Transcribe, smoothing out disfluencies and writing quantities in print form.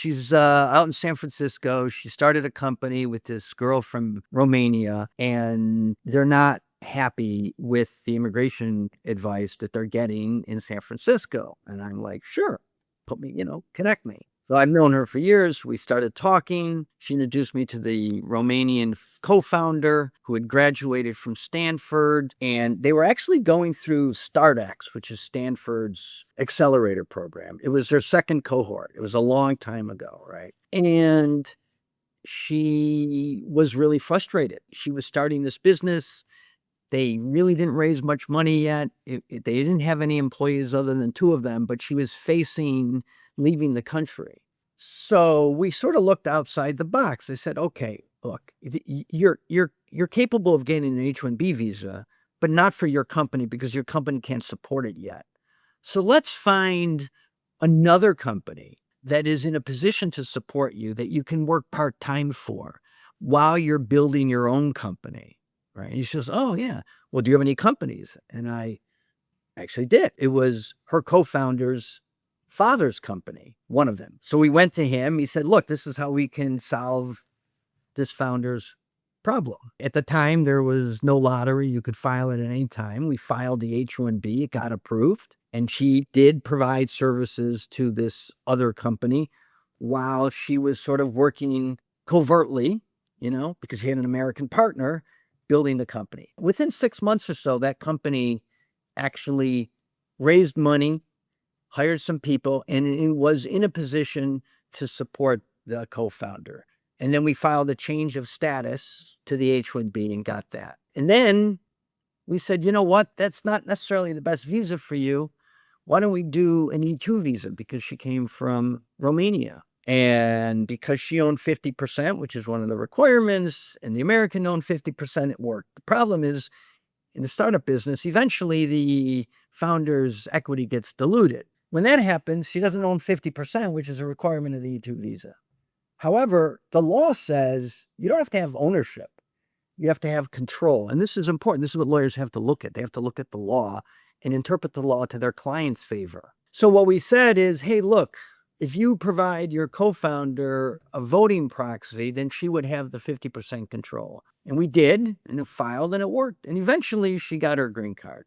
She's out in San Francisco. She started a company with this girl from Romania, and they're not happy with the immigration advice that they're getting in San Francisco. And I'm like, sure, put me, connect me. So I've known her for years. We started talking. She introduced me to the Romanian co-founder who had graduated from Stanford, and they were actually going through StartX, which is Stanford's accelerator program. It was their second cohort. It was a long time ago, right? And she was really frustrated. She was starting this business. They really didn't raise much money yet. They didn't have any employees other than two of them, but she was facing leaving the country. So we sort of looked outside the box. I said, okay, look, you're capable of getting an H-1B visa, but not for your company because your company can't support it yet. So let's find another company that is in a position to support you that you can work part-time for while you're building your own company. Right. And he says, oh, yeah. Well, do you have any companies? And I actually did. It was her co-founder's father's company, one of them. So we went to him. He said, look, this is how we can solve this founder's problem. At the time, there was no lottery. You could file it at any time. We filed the H-1B. It got approved. And she did provide services to this other company while she was sort of working covertly, because she had an American partner building the company. Within 6 months or so, that company actually raised money, hired some people, and it was in a position to support the co-founder. And then we filed a change of status to the H-1B and got that. And then we said, you know what? That's not necessarily the best visa for you. Why don't we do an E-2 visa? Because she came from Romania. And because she owned 50%, which is one of the requirements, and the American owned 50%, it worked. The problem is, in the startup business, eventually the founder's equity gets diluted. When that happens, she doesn't own 50%, which is a requirement of the E-2 visa. However, the law says you don't have to have ownership. You have to have control. And this is important. This is what lawyers have to look at. They have to look at the law and interpret the law to their client's favor. So what we said is, hey, look, if you provide your co-founder a voting proxy, then she would have the 50% control. And we did, and it filed, and it worked. And eventually she got her green card.